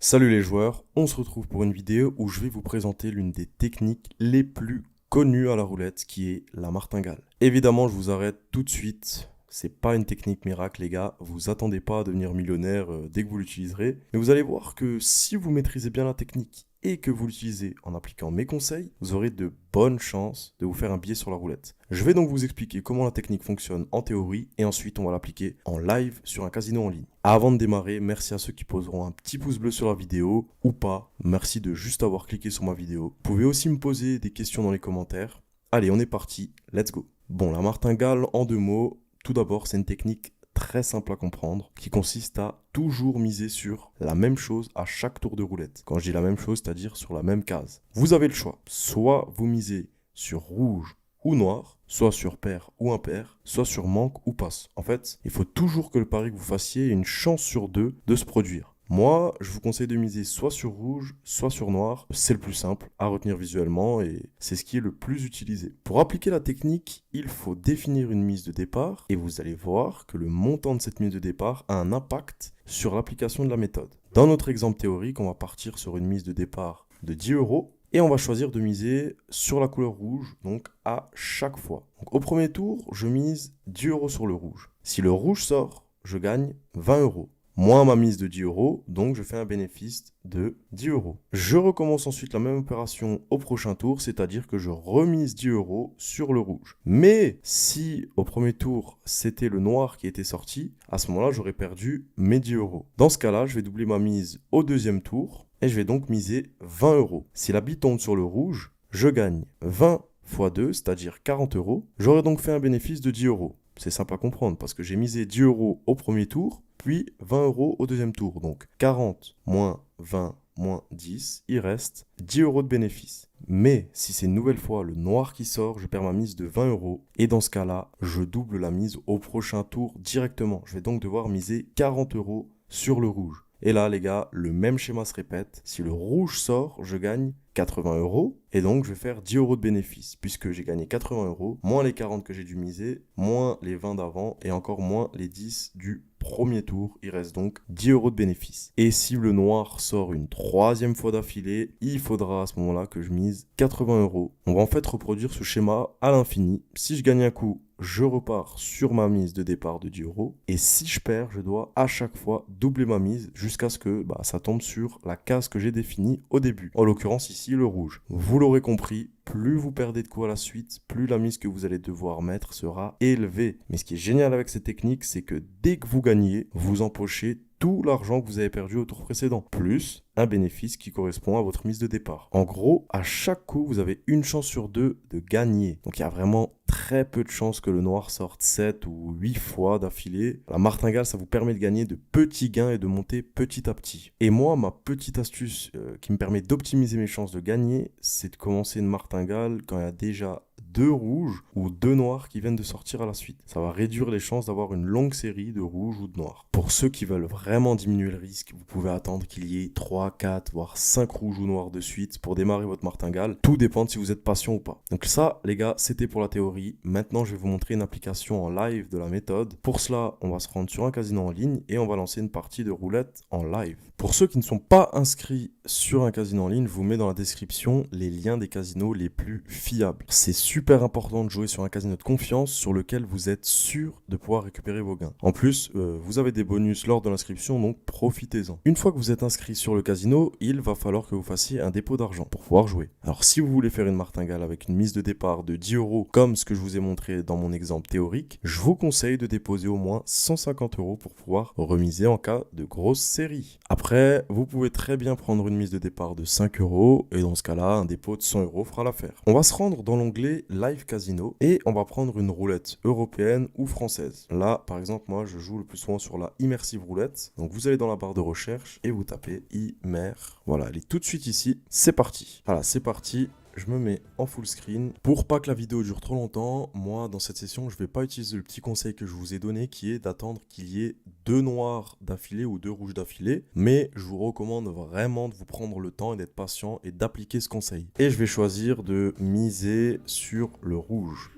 Salut les joueurs, on se retrouve pour une vidéo où je vais vous présenter l'une des techniques les plus connues à la roulette qui est la martingale. Évidemment, je vous arrête tout de suite. C'est pas une technique miracle les gars, vous attendez pas à devenir millionnaire dès que vous l'utiliserez. Mais vous allez voir que si vous maîtrisez bien la technique et que vous l'utilisez en appliquant mes conseils, vous aurez de bonnes chances de vous faire un billet sur la roulette. Je vais donc vous expliquer comment la technique fonctionne en théorie et ensuite on va l'appliquer en live sur un casino en ligne. Avant de démarrer, merci à ceux qui poseront un petit pouce bleu sur la vidéo ou pas. Merci de juste avoir cliqué sur ma vidéo. Vous pouvez aussi me poser des questions dans les commentaires. Allez, on est parti, let's go. Bon, la martingale en deux mots, tout d'abord c'est une technique très simple à comprendre qui consiste à toujours miser sur la même chose à chaque tour de roulette. Quand je dis la même chose, c'est-à-dire sur la même case. Vous avez le choix, soit vous misez sur rouge ou noir, soit sur pair ou impair, soit sur manque ou passe. En fait, il faut toujours que le pari que vous fassiez ait une chance sur deux de se produire. Moi, je vous conseille de miser soit sur rouge, soit sur noir. C'est le plus simple à retenir visuellement et c'est ce qui est le plus utilisé. Pour appliquer la technique, il faut définir une mise de départ et vous allez voir que le montant de cette mise de départ a un impact sur l'application de la méthode. Dans notre exemple théorique, on va partir sur une mise de départ de 10 euros. Et on va choisir de miser sur la couleur rouge, donc à chaque fois. Donc, au premier tour, je mise 10 euros sur le rouge. Si le rouge sort, je gagne 20 euros. Moins ma mise de 10 euros, donc je fais un bénéfice de 10 euros. Je recommence ensuite la même opération au prochain tour, c'est-à-dire que je remise 10 euros sur le rouge. Mais si au premier tour, c'était le noir qui était sorti, à ce moment-là, j'aurais perdu mes 10 euros. Dans ce cas-là, je vais doubler ma mise au deuxième tour et je vais donc miser 20 euros. Si la bille tombe sur le rouge, je gagne 20 fois 2, c'est-à-dire 40 euros. J'aurais donc fait un bénéfice de 10 euros. C'est simple à comprendre parce que j'ai misé 10 euros au premier tour, puis 20 euros au deuxième tour. Donc 40 moins 20 moins 10, il reste 10 euros de bénéfice. Mais si c'est une nouvelle fois le noir qui sort, je perds ma mise de 20 euros. Et dans ce cas-là, je double la mise au prochain tour directement. Je vais donc devoir miser 40 euros sur le rouge. Et là, les gars, le même schéma se répète. Si le rouge sort, je gagne 80 euros. Et donc, je vais faire 10 euros de bénéfice, puisque j'ai gagné 80 euros, moins les 40 que j'ai dû miser, moins les 20 d'avant, et encore moins les 10 du premier tour. Il reste donc 10 euros de bénéfice. Et si le noir sort une troisième fois d'affilée, il faudra à ce moment-là que je mise 80 euros. On va en fait reproduire ce schéma à l'infini. Si je gagne un coup, je repars sur ma mise de départ de 10 euros. Et si je perds, je dois à chaque fois doubler ma mise jusqu'à ce que ça tombe sur la case que j'ai définie au début. En l'occurrence ici, le rouge. Vous l'aurez compris, plus vous perdez de coups à la suite, plus la mise que vous allez devoir mettre sera élevée. Mais ce qui est génial avec cette technique, c'est que dès que vous gagnez, vous empochez tout l'argent que vous avez perdu au tour précédent, plus un bénéfice qui correspond à votre mise de départ. En gros, à chaque coup, vous avez une chance sur deux de gagner. Donc il y a vraiment très peu de chances que le noir sorte 7 ou 8 fois d'affilée. La martingale, ça vous permet de gagner de petits gains et de monter petit à petit. Et moi, ma petite astuce qui me permet d'optimiser mes chances de gagner, c'est de commencer une martingale quand il y a déjà 2 rouges ou 2 noirs qui viennent de sortir à la suite. Ça va réduire les chances d'avoir une longue série de rouges ou de noirs. Pour ceux qui veulent vraiment diminuer le risque, vous pouvez attendre qu'il y ait 3, 4, voire 5 rouges ou noirs de suite pour démarrer votre martingale. Tout dépend de si vous êtes patient ou pas. Donc ça, les gars, c'était pour la théorie. Maintenant, je vais vous montrer une application en live de la méthode. Pour cela, on va se rendre sur un casino en ligne et on va lancer une partie de roulette en live. Pour ceux qui ne sont pas inscrits sur un casino en ligne, je vous mets dans la description les liens des casinos les plus fiables. C'est super important de jouer sur un casino de confiance sur lequel vous êtes sûr de pouvoir récupérer vos gains. En plus, vous avez des bonus lors de l'inscription, donc profitez-en. Une fois que vous êtes inscrit sur le casino, il va falloir que vous fassiez un dépôt d'argent pour pouvoir jouer. Alors si vous voulez faire une martingale avec une mise de départ de 10 euros, comme ce que je vous ai montré dans mon exemple théorique, je vous conseille de déposer au moins 150 euros pour pouvoir remiser en cas de grosse série. Après, vous pouvez très bien prendre une mise de départ de 5 euros et dans ce cas-là, un dépôt de 100 euros fera l'affaire. On va se rendre dans l'onglet Live Casino et on va prendre une roulette européenne ou française. Là, par exemple, moi, je joue le plus souvent sur la Immersive Roulette. Donc, vous allez dans la barre de recherche et vous tapez Immer. Voilà, elle est tout de suite ici. C'est parti. Voilà, c'est parti. Je me mets en full screen. Pour pas que la vidéo dure trop longtemps, moi dans cette session je vais pas utiliser le petit conseil que je vous ai donné qui est d'attendre qu'il y ait 2 noirs d'affilée ou 2 rouges d'affilée, mais je vous recommande vraiment de vous prendre le temps et d'être patient et d'appliquer ce conseil. Et je vais choisir de miser sur le rouge.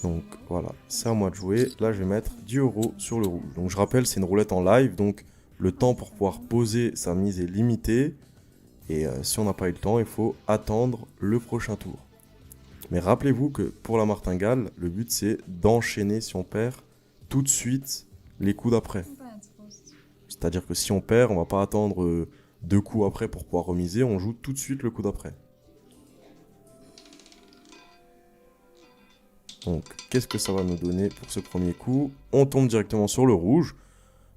Donc voilà, c'est à moi de jouer. Là je vais mettre 10 euros sur le rouge. Donc je rappelle, c'est une roulette en live, donc le temps pour pouvoir poser sa mise est limité. Et si on n'a pas eu le temps, il faut attendre le prochain tour. Mais rappelez-vous que pour la martingale, le but c'est d'enchaîner si on perd tout de suite les coups d'après. C'est-à-dire que si on perd, on va pas attendre 2 coups après pour pouvoir remiser, on joue tout de suite le coup d'après. Donc, qu'est-ce que ça va nous donner pour ce premier coup? On tombe directement sur le rouge.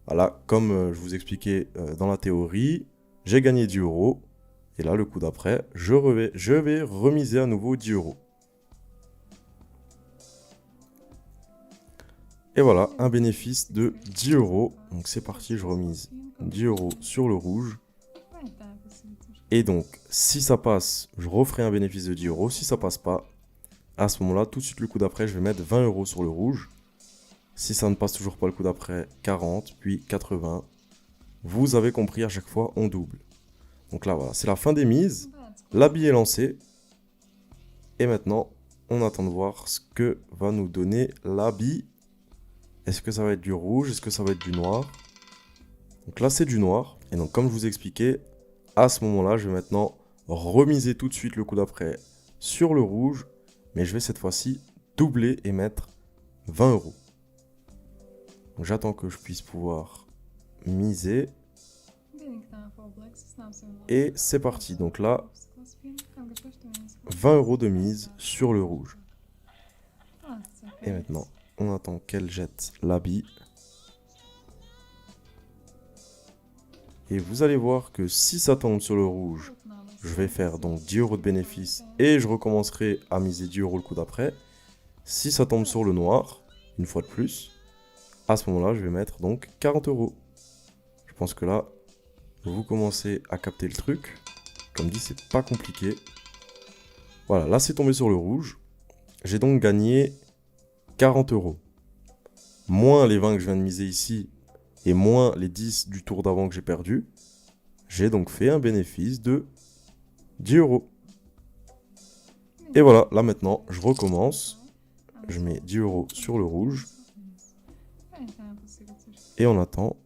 Voilà, comme je vous expliquais dans la théorie, j'ai gagné 10 euros. Et là, le coup d'après, je vais remiser à nouveau 10 euros. Et voilà, un bénéfice de 10 euros. Donc c'est parti, je remise 10 euros sur le rouge. Et donc, si ça passe, je referai un bénéfice de 10 euros. Si ça passe pas, à ce moment-là, tout de suite le coup d'après, je vais mettre 20 euros sur le rouge. Si ça ne passe toujours pas le coup d'après, 40, puis 80. Vous avez compris, à chaque fois, on double. Donc là, voilà, c'est la fin des mises. L'habit est lancé. Et maintenant, on attend de voir ce que va nous donner l'habit. Est-ce que ça va être du rouge? Est-ce que ça va être du noir? Donc là, c'est du noir. Et donc, comme je vous expliquais, à ce moment-là, je vais maintenant remiser tout de suite le coup d'après sur le rouge. Mais je vais cette fois-ci doubler et mettre 20 euros. Donc j'attends que je puisse pouvoir miser. Et c'est parti. Donc là, 20 euros de mise sur le rouge. Et maintenant, on attend qu'elle jette l'habit. Et vous allez voir que si ça tombe sur le rouge, je vais faire donc 10 euros de bénéfice et je recommencerai à miser 10 euros le coup d'après. Si ça tombe sur le noir, une fois de plus, à ce moment-là, je vais mettre donc 40 euros. Je pense que là, vous commencez à capter le truc. Comme dit, c'est pas compliqué. Voilà, là c'est tombé sur le rouge. J'ai donc gagné 40 euros. Moins les 20 que je viens de miser ici et moins les 10 du tour d'avant que j'ai perdu. J'ai donc fait un bénéfice de 10 euros. Et voilà, là maintenant, je recommence. Je mets 10 euros sur le rouge. Et on attend.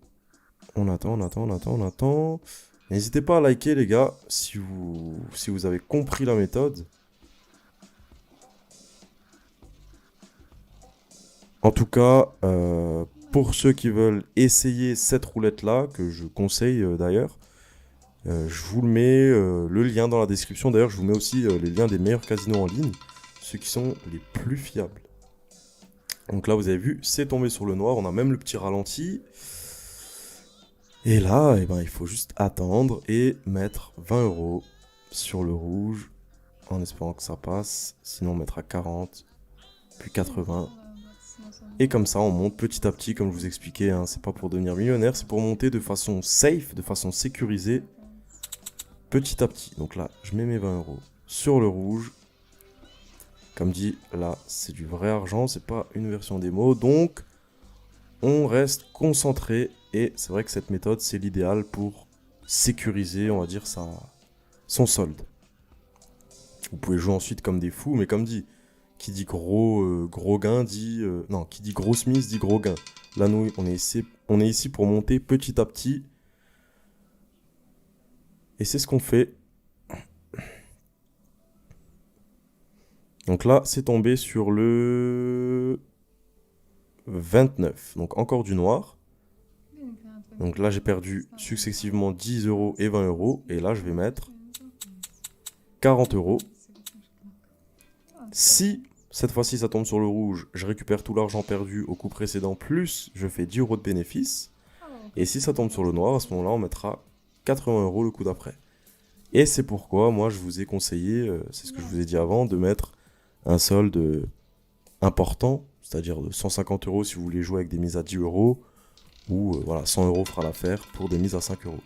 On attend. N'hésitez pas à liker les gars si vous avez compris la méthode. En tout cas, pour ceux qui veulent essayer cette roulette-là, que je conseille d'ailleurs, je vous le mets le lien dans la description. D'ailleurs, je vous mets aussi les liens des meilleurs casinos en ligne, ceux qui sont les plus fiables. Donc là, vous avez vu, c'est tombé sur le noir. On a même le petit ralenti. Et là, eh ben, il faut juste attendre et mettre 20 euros sur le rouge en espérant que ça passe. Sinon, on mettra 40, puis 80. Et comme ça, on monte petit à petit, comme je vous expliquais. Hein, c'est pas pour devenir millionnaire, c'est pour monter de façon safe, de façon sécurisée, petit à petit. Donc là, je mets mes 20 euros sur le rouge. Comme dit, là, c'est du vrai argent, c'est pas une version démo. Donc, on reste concentré. Et c'est vrai que cette méthode, c'est l'idéal pour sécuriser, on va dire, son solde. Vous pouvez jouer ensuite comme des fous, mais comme dit, qui dit gros gain dit... non, qui dit grosse mise dit gros gain. Là, nous, on est ici pour monter petit à petit. Et c'est ce qu'on fait. Donc là, c'est tombé sur le 29. Donc encore du noir. Donc là, j'ai perdu successivement 10 euros et 20 euros. Et là, je vais mettre 40 euros. Si cette fois-ci, ça tombe sur le rouge, je récupère tout l'argent perdu au coup précédent, plus je fais 10 euros de bénéfice. Et si ça tombe sur le noir, à ce moment-là, on mettra 80 euros le coup d'après. Et c'est pourquoi, moi, je vous ai conseillé, c'est ce que je vous ai dit avant, de mettre un solde important, c'est-à-dire de 150 euros si vous voulez jouer avec des mises à 10 euros. Ou voilà, 100 euros fera l'affaire pour des mises à 5 euros.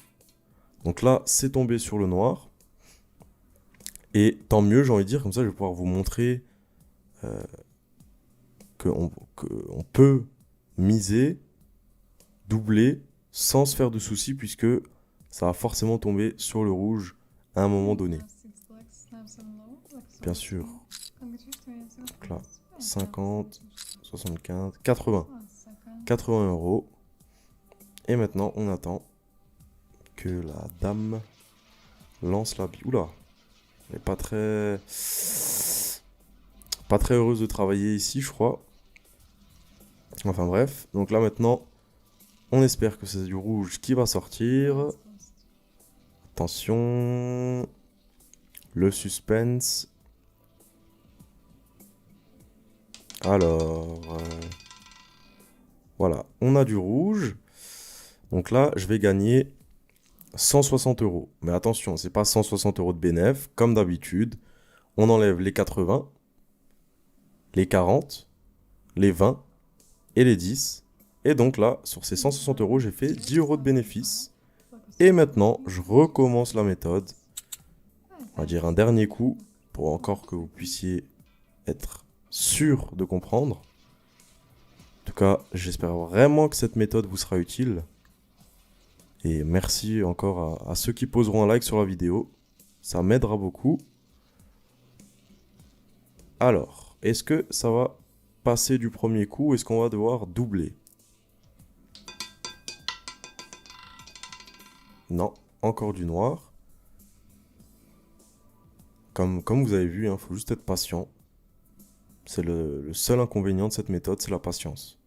Donc là, c'est tombé sur le noir. Et tant mieux, j'ai envie de dire, comme ça, je vais pouvoir vous montrer qu'on peut miser, doubler, sans se faire de soucis, puisque ça va forcément tomber sur le rouge à un moment donné. Bien sûr. Donc là, 50, 75, 80. 80 euros. Et maintenant, on attend que la dame lance la bille. Oula, elle est pas très heureuse de travailler ici, je crois. Enfin bref, donc là maintenant, on espère que c'est du rouge qui va sortir. Attention, le suspense. Alors, voilà, on a du rouge. Donc là, je vais gagner 160 euros. Mais attention, c'est pas 160 euros de bénéf. Comme d'habitude, on enlève les 80, les 40, les 20 et les 10. Et donc là, sur ces 160 euros, j'ai fait 10 euros de bénéfice. Et maintenant, je recommence la méthode. On va dire un dernier coup pour encore que vous puissiez être sûr de comprendre. En tout cas, j'espère vraiment que cette méthode vous sera utile. Et merci encore à ceux qui poseront un like sur la vidéo. Ça m'aidera beaucoup. Alors, est-ce que ça va passer du premier coup ou est-ce qu'on va devoir doubler? Non, encore du noir. Comme vous avez vu, il faut juste être patient. C'est le seul inconvénient de cette méthode, c'est la patience.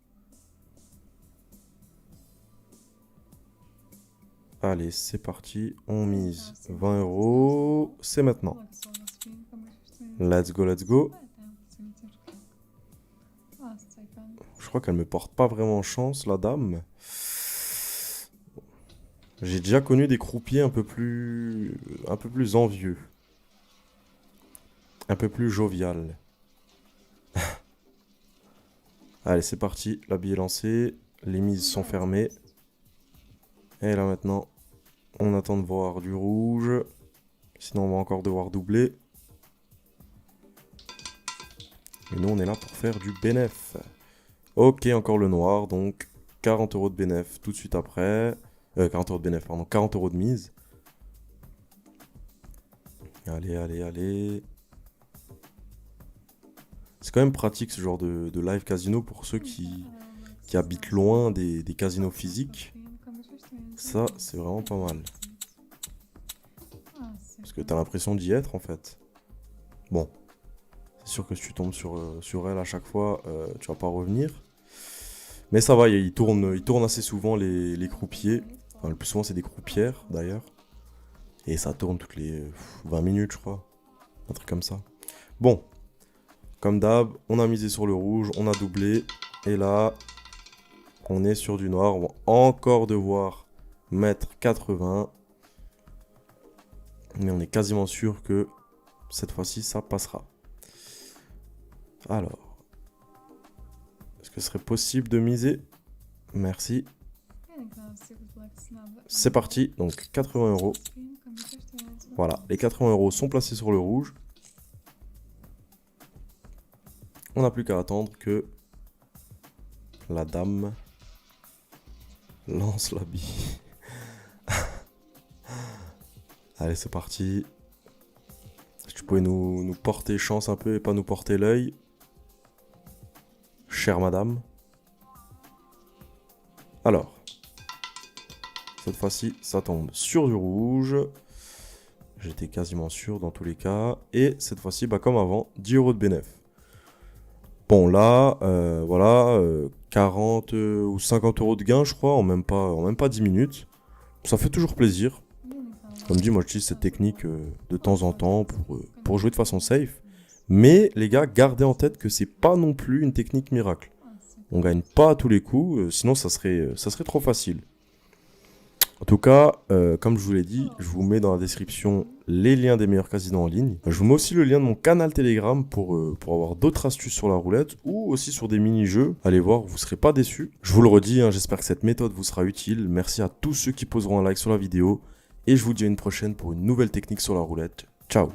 Allez, c'est parti. On mise 20 euros. C'est maintenant. Let's go, let's go. Je crois qu'elle me porte pas vraiment chance, la dame. J'ai déjà connu des croupiers un peu plus envieux. Un peu plus jovial. Allez, c'est parti. La bille est lancée. Les mises sont fermées. Et là maintenant, on attend de voir du rouge. Sinon, on va encore devoir doubler. Et nous, on est là pour faire du bénéf. Ok, encore le noir. Donc, 40 euros de bénéf tout de suite après. 40 euros de bénéf, pardon. 40 euros de mise. Allez, allez, allez. C'est quand même pratique ce genre de live casino pour ceux qui habitent loin des casinos physiques. Ça, c'est vraiment pas mal. Parce que t'as l'impression d'y être en fait. Bon. C'est sûr que si tu tombes sur elle à chaque fois, tu vas pas revenir. Mais ça va, il tourne assez souvent les croupiers. Enfin, le plus souvent, c'est des croupières d'ailleurs. Et ça tourne toutes les 20 minutes, je crois. Un truc comme ça. Bon. Comme d'hab, on a misé sur le rouge, on a doublé. Et là, on est sur du noir. On va encore devoir mettre 80. Mais on est quasiment sûr que cette fois-ci, ça passera. Alors, est-ce que ce serait possible de miser? Merci. C'est parti, donc 80 euros. Voilà, les 80 euros sont placés sur le rouge. On n'a plus qu'à attendre que la dame lance la bille. Allez, c'est parti. Si tu pouvais nous porter chance un peu et pas nous porter l'œil. Chère madame. Alors. Cette fois-ci, ça tombe sur du rouge. J'étais quasiment sûr dans tous les cas. Et cette fois-ci, comme avant, 10 euros de bénéf. Bon, là, voilà, 40 ou 50 euros de gain, je crois, en même pas 10 minutes. Ça fait toujours plaisir. Comme dit, moi, j'utilise cette technique de temps en temps pour jouer de façon safe. Mais, les gars, gardez en tête que c'est pas non plus une technique miracle. On gagne pas à tous les coups, sinon ça serait trop facile. En tout cas, comme je vous l'ai dit, je vous mets dans la description les liens des meilleurs casinos en ligne. Je vous mets aussi le lien de mon canal Telegram pour avoir d'autres astuces sur la roulette ou aussi sur des mini-jeux. Allez voir, vous ne serez pas déçus. Je vous le redis, j'espère que cette méthode vous sera utile. Merci à tous ceux qui poseront un like sur la vidéo. Et je vous dis à une prochaine pour une nouvelle technique sur la roulette. Ciao!